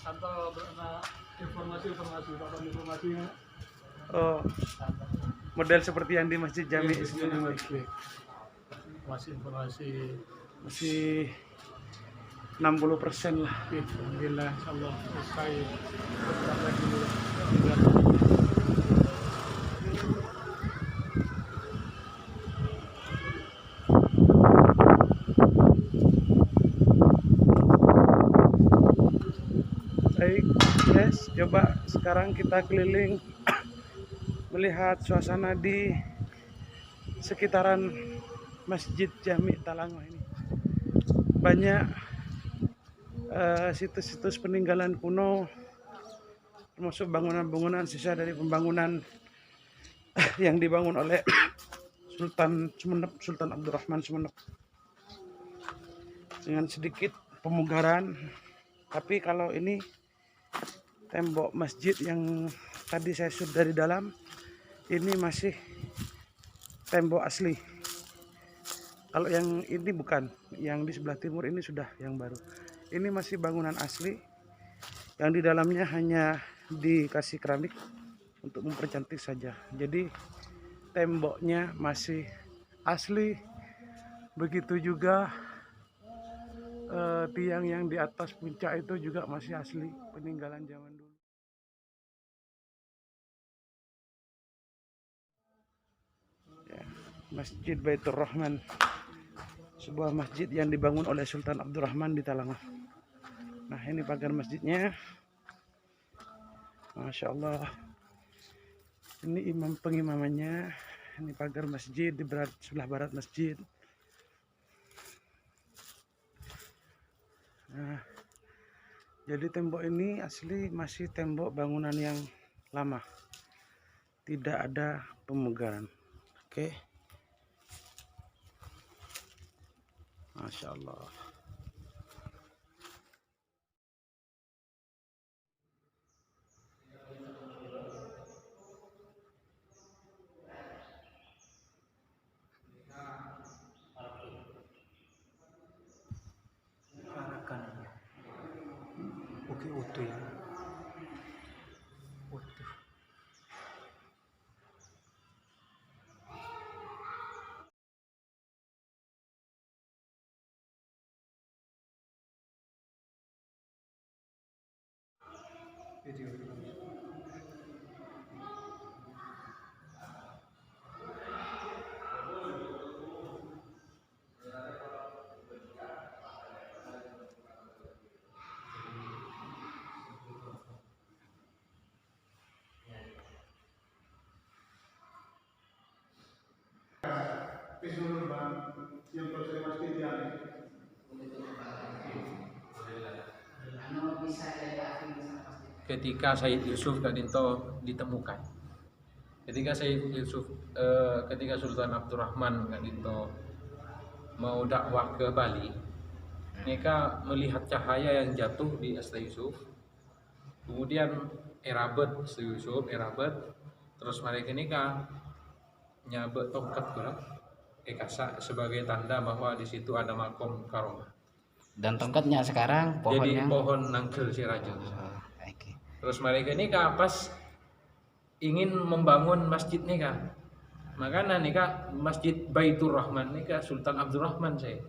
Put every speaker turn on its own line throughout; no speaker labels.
Atau informasinya.
Oh, model seperti yang di Masjid Jami
sebelumnya. Masih informasi
masih 60% lah.
Alhamdulillah, insyaallah selesai.
Baik, guys, coba sekarang kita keliling melihat suasana di sekitaran Masjid Jami Talangah ini. Banyak situs-situs peninggalan kuno, termasuk bangunan-bangunan sisa dari pembangunan yang dibangun oleh Sultan Sumeneb, Sultan Abdurrahman Sumeneb, dengan sedikit pemugaran. Tapi kalau ini tembok masjid yang tadi saya shoot dari dalam, ini masih tembok asli. Kalau yang ini bukan, yang di sebelah timur ini sudah yang baru. Ini masih bangunan asli, yang di dalamnya hanya dikasih keramik untuk mempercantik saja. Jadi temboknya masih asli. Begitu juga tiang yang di atas puncak itu juga masih asli, peninggalan zaman dulu. Ya, Masjid Baitur Rahman, sebuah masjid yang dibangun oleh Sultan Abdurrahman di Talangah. Nah, ini pagar masjidnya. Masya Allah. Ini imam pengimamannya. Ini pagar masjid di sebelah barat masjid. Nah, jadi tembok ini asli masih tembok bangunan yang lama, tidak ada pemugaran. Oke, Masya Allah.
Oke, utuh ya. Utuh. Video.
Ketika Said Yusuf Kadinto ditemukan, ketika Sultan Abdurrahman Kadinto mau dakwah ke Bali, mereka melihat cahaya yang jatuh di Asta Yusuf, kemudian erabet Yusuf, terus mereka nyabet tongkat kasa sebagai tanda bahwa di situ ada makom karomah.
Dan tongkatnya sekarang
jadi pohon nangkel sirajo.
Okay.
Terus mereka pas ingin membangun masjid makanya Masjid Baitur Rahman Sultan Abdurrahman saya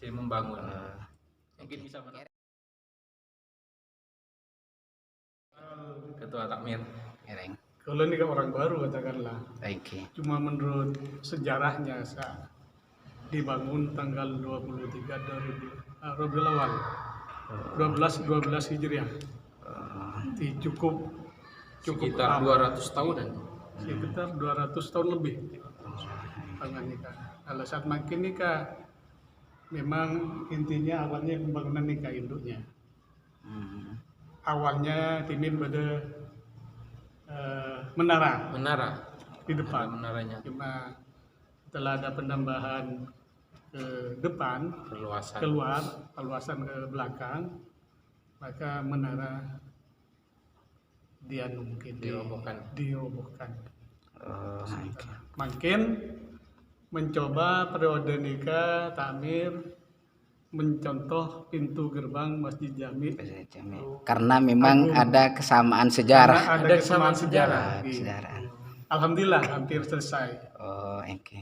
membangun. Mungkin bisa Ketua Takmir.
Kalau ini kan orang baru katakanlah.
Okay.
Cuma menurut sejarahnya dibangun tanggal 23 dari Rabiul Awal 12 Hijriah. Cukup
sekitar 200 tahunan.
Sekitar 200 tahun lebih. Kalau saat makin memang intinya awalnya pembangunan induknya. awalnya Timin pada menara
Menara.
di depan.
Menaranya.
Cuma setelah ada penambahan ke depan,
Perluasan.
keluar, perluasan ke belakang, maka menara dia mungkin dirobohkan. Makin mencoba periode nikah takmir mencontoh pintu gerbang Masjid Jami
Karena memang ada kesamaan sejarah.
karena ada kesamaan sejarah.
Sejarah.
Alhamdulillah hampir selesai.
Oh, oke.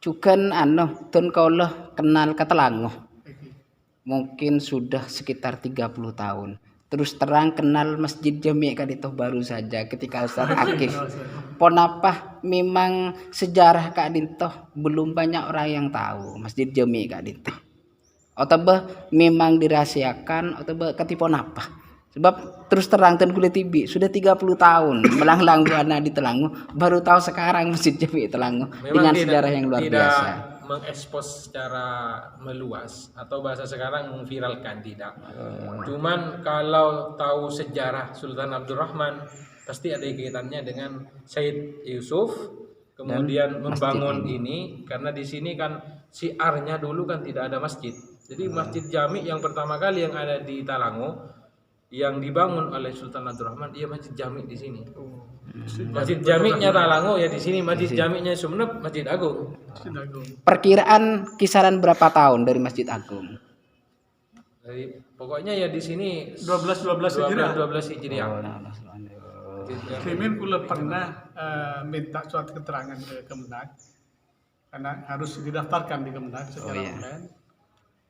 Cukan tun kaulah kenal Katalango. Mungkin sudah sekitar 30 tahun. Terus terang kenal Masjid Jami kadito baru saja ketika Ustaz Akif. Ponapa memang sejarah Kak Dinto belum banyak orang yang tahu Masjid Jami Kak Dinto. Atau memang dirahasiakan atau ketipon apa? Sebab terus terang dan kulit tibi sudah 30 tahun melanglang buana di Telangu baru tahu sekarang Masjid Jami Telangu dengan sejarah yang luar biasa.
Mengekspos secara meluas atau bahasa sekarang memviralkan tidak. Cuman kalau tahu sejarah Sultan Abdurrahman pasti ada kaitannya dengan Said Yusuf kemudian membangun ini karena di sini kan siarnya dulu kan tidak ada masjid. Jadi Masjid Jami yang pertama kali yang ada di Talango yang dibangun oleh Sultan Abdurrahman dia Masjid Jami di sini. Masjid Jami'nya Talango ya di sini, Masjid Jami'nya Sumeneb Masjid Agung.
Perkiraan kisaran berapa tahun dari Masjid Agung?
Jadi pokoknya ya di sini
12 Hijriah.
12 Hijriah.
Timin pula pernah minta suatu keterangan ke Kemenag karena harus didaftarkan di Kemenag secara online.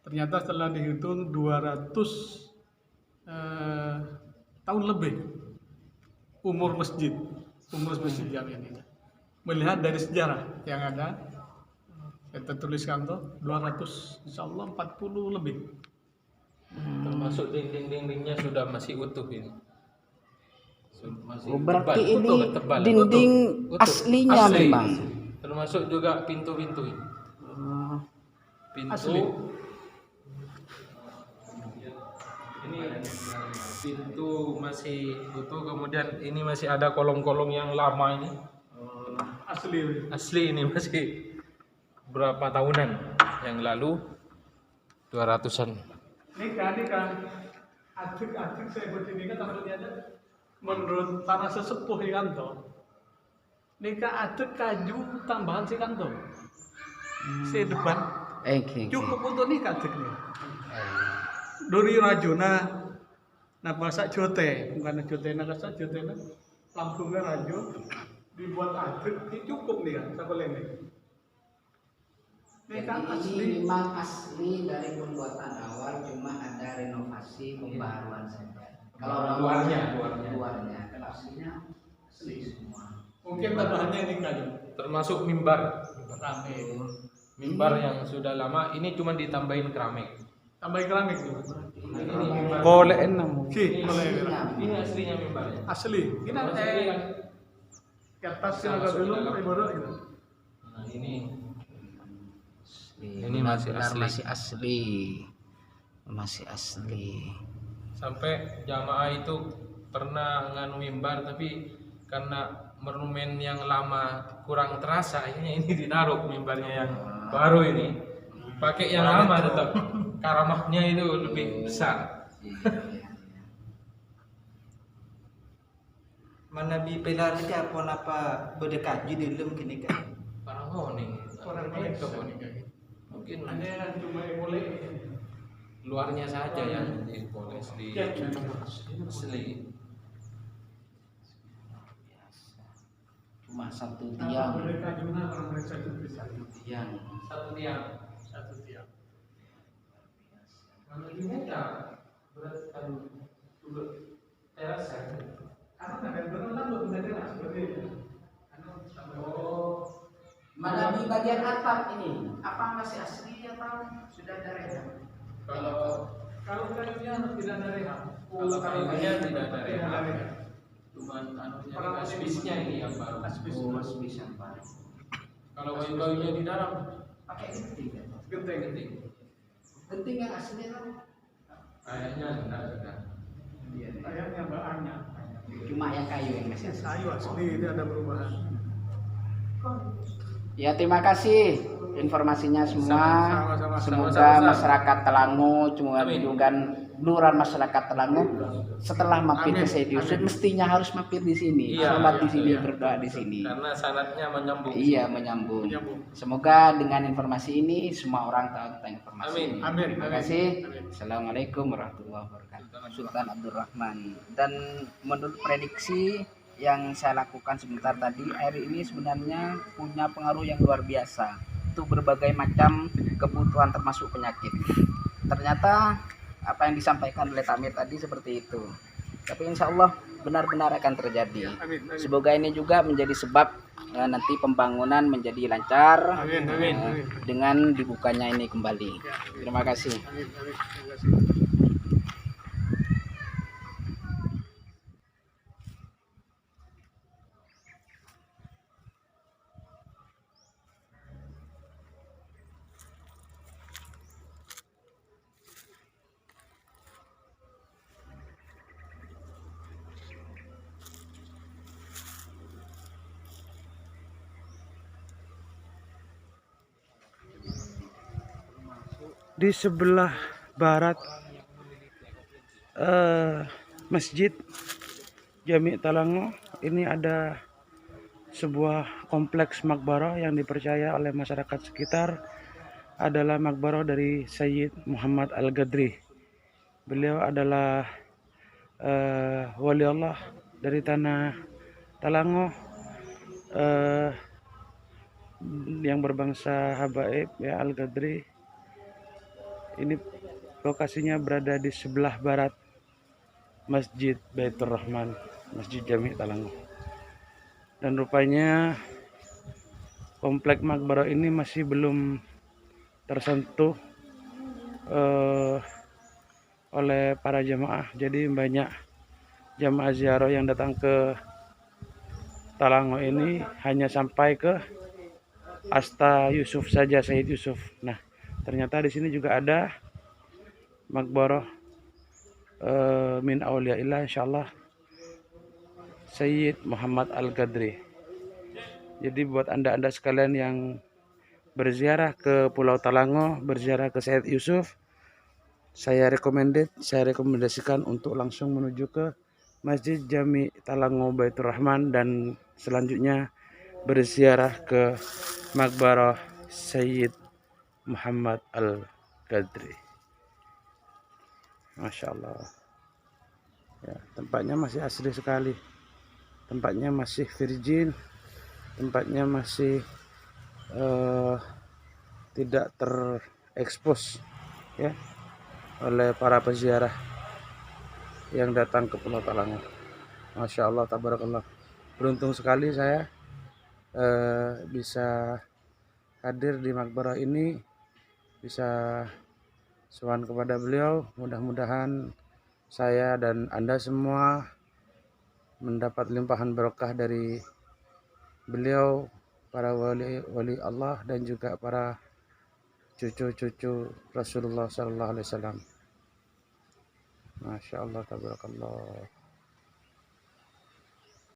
Ternyata setelah dihitung 200 tahun lebih umur Masjid Jami ini. Melihat dari sejarah yang ada, kita tuliskan tuh 200, insya Allah 40 lebih.
Termasuk dinding-dindingnya sudah masih utuh ini. Masih
Berarti
tebal,
ini
tebal.
dinding
Utuh.
aslinya
Asli.
memang.
Termasuk juga pintu-pintu ini. Pintu
Asli.
Ini pintu masih utuh, kemudian ini masih ada kolong-kolong yang lama ini. Asli ini masih berapa tahunan yang lalu 200-an.
Nikah adik saya buat nikah tampilnya ada menurut para sesepuh Ikanto. Nikah adik kaju tambahan si Kanto. Si depan cukup untuk nikah adik nih. Dari rajona napa sak jote, bukan jote nak sak jote nak langsungnya rajo dibuat adik ini cukup nih kan, sampai ini. Nikah asli.
Memang asli dari pembuatan awal, cuma ada renovasi pembaruan saja. Kalau luarnya, kalau aslinya asli semua.
Mungkin tambahannya ini kan,
Termasuk mimbar.
keramik.
Mimbar yang sudah lama ini cuma ditambahin keramik.
Tambah keramik tuh.
Ini mimbar.
Boleh enam.
Si,
Ini aslinya mimbarnya.
asli. Ini kertas yang agak dulu, baru gitu.
Nah, ini
Masih
masih asli.
Masih asli.
Sampai jamaah itu pernah nganu mimbar tapi karena monumen yang lama kurang terasa akhirnya ini ditaruh mimbarnya yang baru ini. Pakai yang lama tetap karamahnya itu lebih besar.
Mana bi pelar ni apa napa berdekat je dulu kini kan.
Orang itu mungkin
Hanya cuma boleh.
luarnya saja yang dipoles di asli.
Cuma satu
Kalau
tiang.
mereka juga orang mereka itu bisa.
Tiang.
Satu tiang. Kalau ini mudah berat kan dulu teras kan.
Karena ada berenang berbeda teras seperti itu. Oh,
Mana di bagian atap ini? Apa masih asli atau sudah ada rehab?
kalau kayunya tidak ada rehab.
Kalau kayunya tidak ada
Tidak ada
rehab. Cuman anunya asbesnya ini yang baru.
Asbes yang baru.
Kalau kayu-kayunya di dalam
Pakai genting kan?
Genteng.
penting.
Genting yang asli kan?
Kayaknya sudah.
Sayangnya banyak.
Cuma yang kayu yang masih ada.
Kayu asli itu ada perubahan.
Ya, terima kasih informasinya semua.
Sama-sama.
Semoga
Sama-sama.
masyarakat Telangu, cuma
Amin.
juga lurah masyarakat Telangu setelah mampir ke
Amin.
Said Yusuf mestinya harus mampir di sini,
Iya,
sholat di
iya,
sini,
iya.
berdoa di sini.
Karena sanatnya menyambung.
Iya, menyambung.
Menyambung.
Semoga dengan informasi ini semua orang tahu tentang informasi
Amin.
ini.
Amin.
Terima
Amin.
kasih.
Amin.
Assalamualaikum warahmatullahi wabarakatuh. Sultan Abdurrahman. Dan menurut prediksi yang saya lakukan sebentar tadi, air ini sebenarnya punya pengaruh yang luar biasa untuk berbagai macam kebutuhan termasuk penyakit. Ternyata apa yang disampaikan oleh Tamir tadi seperti itu. Tapi insya Allah benar-benar akan terjadi.
Amin. Amin.
Semoga ini juga menjadi sebab nanti pembangunan menjadi lancar
Amin. Amin. Amin.
dengan dibukanya ini kembali. Terima kasih.
Amin. Amin. Terima kasih.
Di sebelah barat Masjid Jami Talango ini ada sebuah kompleks makbarah yang dipercaya oleh masyarakat sekitar adalah makbarah dari Sayyid Muhammad Al-Ghadri. Beliau adalah wali Allah dari tanah Talango, yang berbangsa Habaib ya, Al-Ghadri. Ini lokasinya berada di sebelah barat Masjid Baitur Rahman, Masjid Jami Talango. Dan rupanya komplek makbarah ini masih belum tersentuh oleh para jamaah. Jadi banyak jamaah ziarah yang datang ke Talango ini hanya sampai ke Asta Yusuf saja, Sayyid Yusuf. Nah, ternyata di sini juga ada makbarah min auliyaillah insyaallah Sayyid Muhammad Al-Ghadri. Jadi buat anda-anda sekalian yang berziarah ke Pulau Talango, berziarah ke Sayyid Yusuf, saya rekomendasikan untuk langsung menuju ke Masjid Jami Talango Baitur Rahman dan selanjutnya berziarah ke makbarah Sayyid Muhammad Al-Ghadri. Masya Allah ya, tempatnya masih asli sekali, tempatnya masih virgin, tempatnya masih tidak terekspos ya oleh para peziarah yang datang ke Pulau Talango. Masya Allah, tabarakallah. Beruntung sekali saya bisa hadir di makbarah ini, bisa sowan kepada beliau. Mudah-mudahan saya dan Anda semua mendapat limpahan berkah dari beliau, para wali Allah dan juga para cucu-cucu Rasulullah sallallahu alaihi wasallam. Masya Allah, tabarakallah.